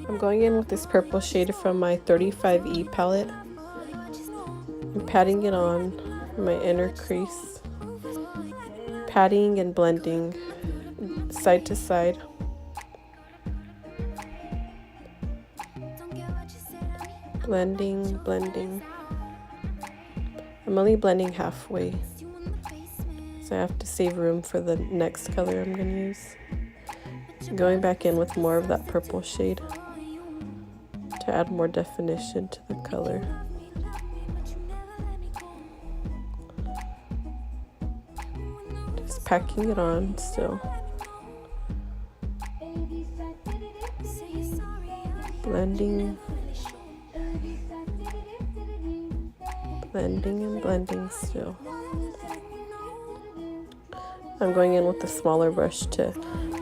I'm going in with this purple shade from my 35E palette. I'm patting it on my inner crease, patting and blending side to side. Blending, blending. I'm only blending halfway, so I have to save room for the next color I'm going to use. Going back in with more of that purple shade to add more definition to the color. Just packing it on still. Blending. Blending and blending still. I'm going in with a smaller brush to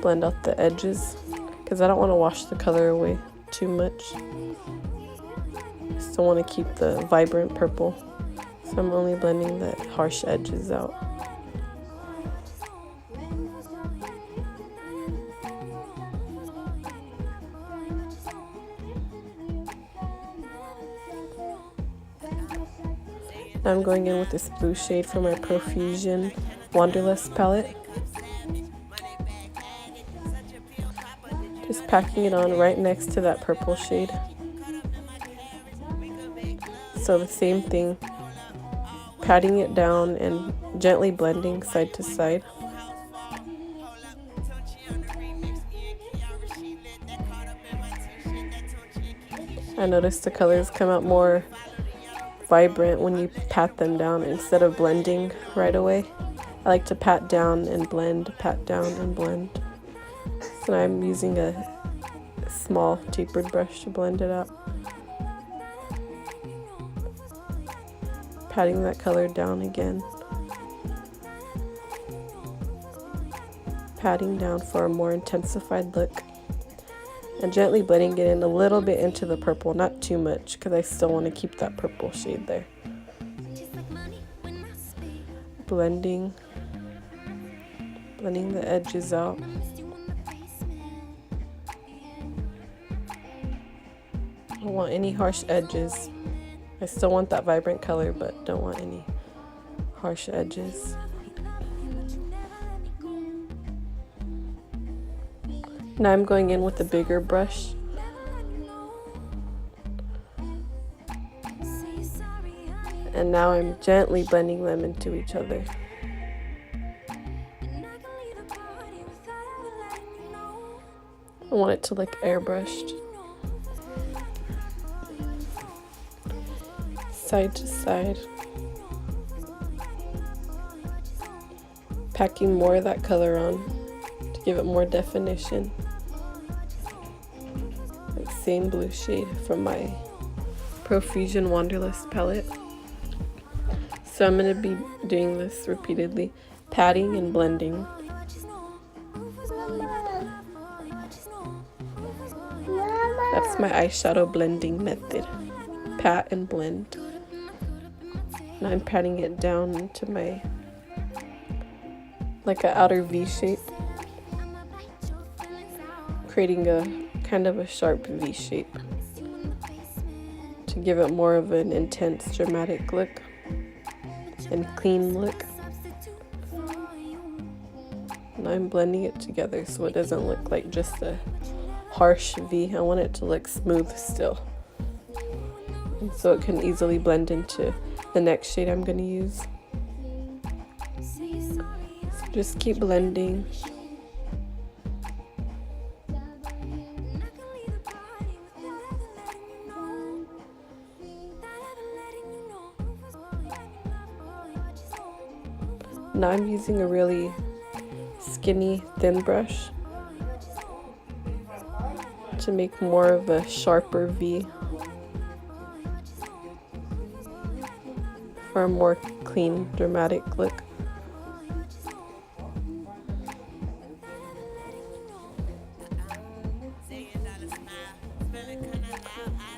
blend out the edges because I don't want to wash the color away too much. I still want to keep the vibrant purple, so I'm only blending the harsh edges out. Now I'm going in with this blue shade from my Profusion Wanderlust palette. Just packing it on right next to that purple shade. So the same thing, patting it down and gently blending side to side. I noticed the colors come out more vibrant when you pat them down instead of blending right away. I like to pat down and blend, pat down and blend. So now I'm using a small tapered brush to blend it out. Patting that color down again. Patting down for a more intensified look. And gently blending it in a little bit into the purple, not too much, because I still want to keep that purple shade there. Blending the edges out. I don't want any harsh edges. I still want that vibrant color, but don't want any harsh edges. Now I'm going in with a bigger brush. And now I'm gently blending them into each other. I want it to look airbrushed. Side to side. Packing more of that color on to give it more definition. That same blue shade from my Profusion Wanderlust palette. So I'm going to be doing this repeatedly, patting and blending. That's my eyeshadow blending method. Pat and blend. Now I'm patting it down into my, like an outer V shape. Creating a kind of a sharp V shape to give it more of an intense, dramatic look and clean look. Now I'm blending it together so it doesn't look like just a harsh V. I want it to look smooth still, and so it can easily blend into the next shade I'm going to use. So just keep blending. Now I'm using a really skinny, thin brush to make more of a sharper V for a more clean, dramatic look.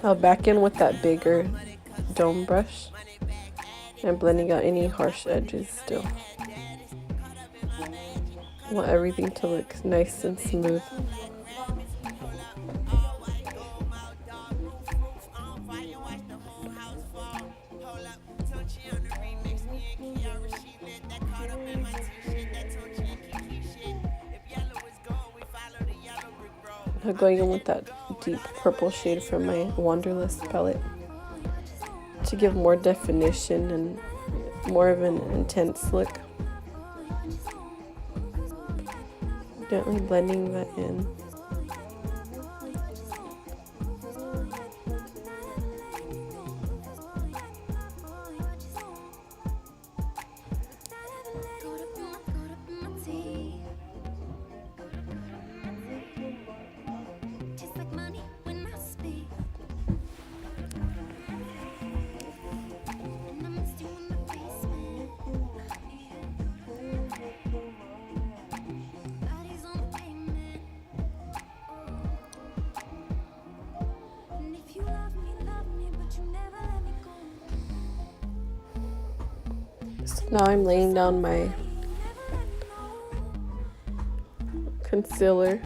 I'll back in with that bigger dome brush and blending out any harsh edges still. I want everything to look nice and smooth. going in with that deep purple shade from my Wanderlust palette to give more definition and more of an intense look. Gently blending that in. So now I'm laying down my concealer.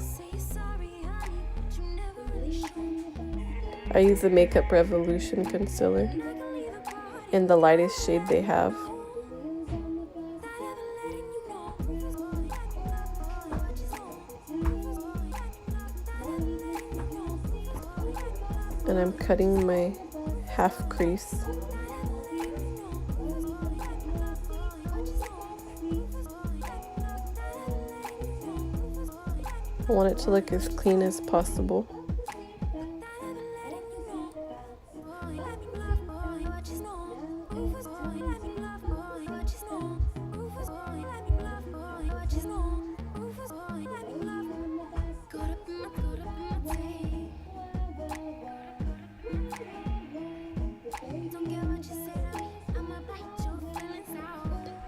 I use the Makeup Revolution concealer in the lightest shade they have. And I'm cutting my half crease. I want it to look as clean as possible.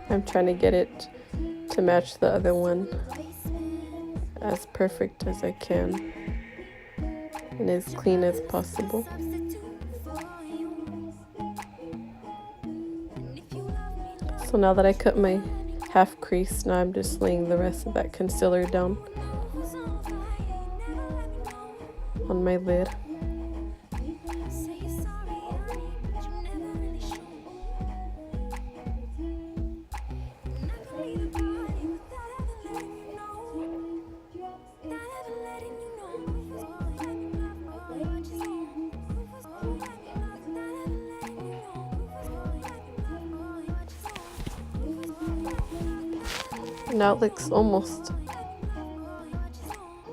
I'm trying to get it to match the other one as perfect as I can and as clean as possible. So now that I cut my half crease, now I'm just laying the rest of that concealer down on my lid. Now it looks almost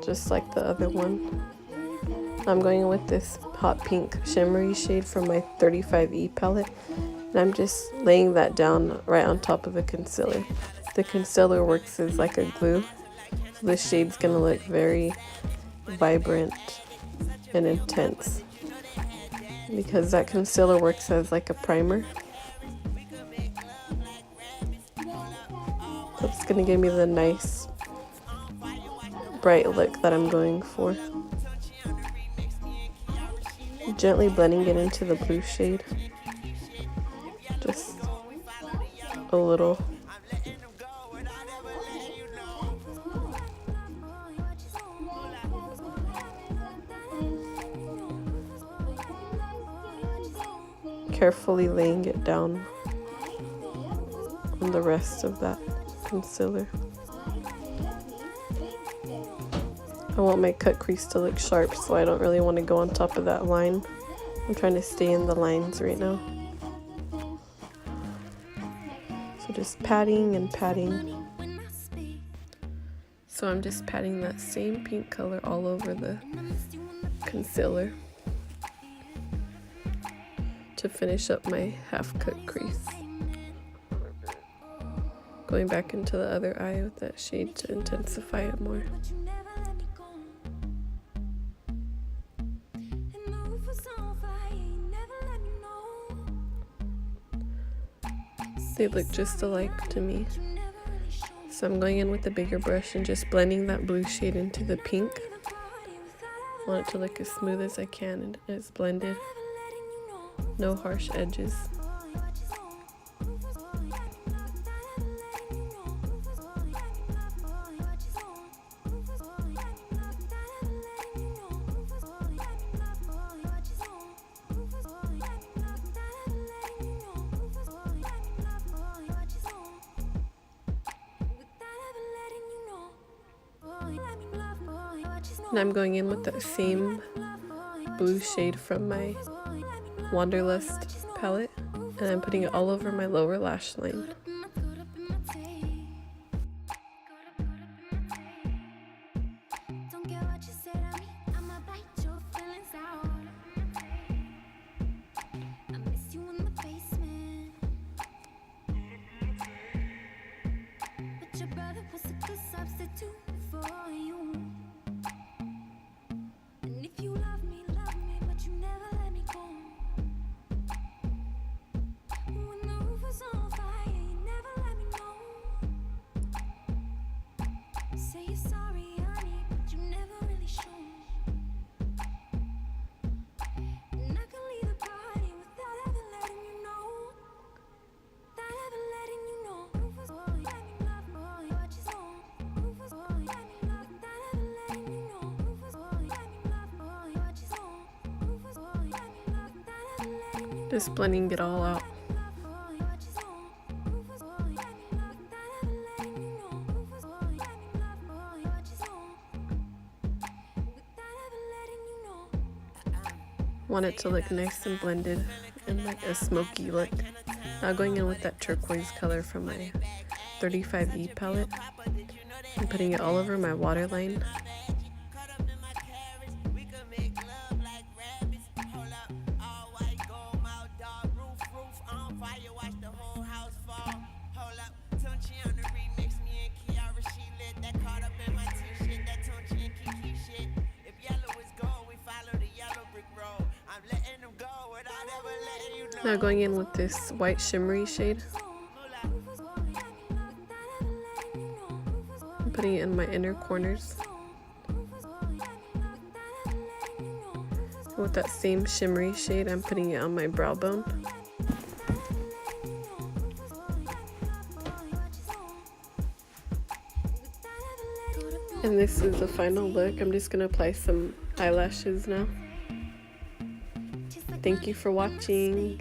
just like the other one. I'm going in with this hot pink shimmery shade from my 35E palette, and I'm just laying that down right on top of the concealer. The concealer works as like a glue, so the shade's gonna look very vibrant and intense because that concealer works as like a primer. So it's gonna give me the nice bright look that I'm going for. Gently blending it into the blue shade. Just a little. Carefully laying it down on the rest of that concealer. I want my cut crease to look sharp, so I don't really want to go on top of that line. I'm trying to stay in the lines right now. So just patting and patting. So I'm just patting that same pink color all over the concealer to finish up my half cut crease. Going back into the other eye with that shade to intensify it more. They look just alike to me. So I'm going in with the bigger brush and just blending that blue shade into the pink. I want it to look as smooth as I can and as blended. No harsh edges. And I'm going in with that same blue shade from my Wanderlust palette, and I'm putting it all over my lower lash line. Just blending it all out. Want it to look nice and blended and like a smoky look. Now going in with that turquoise color from my 35E palette and putting it all over my waterline. Now going in with this white shimmery shade. I'm putting it in my inner corners. With that same shimmery shade, I'm putting it on my brow bone. And this is the final look. I'm just gonna apply some eyelashes now. Thank you for watching.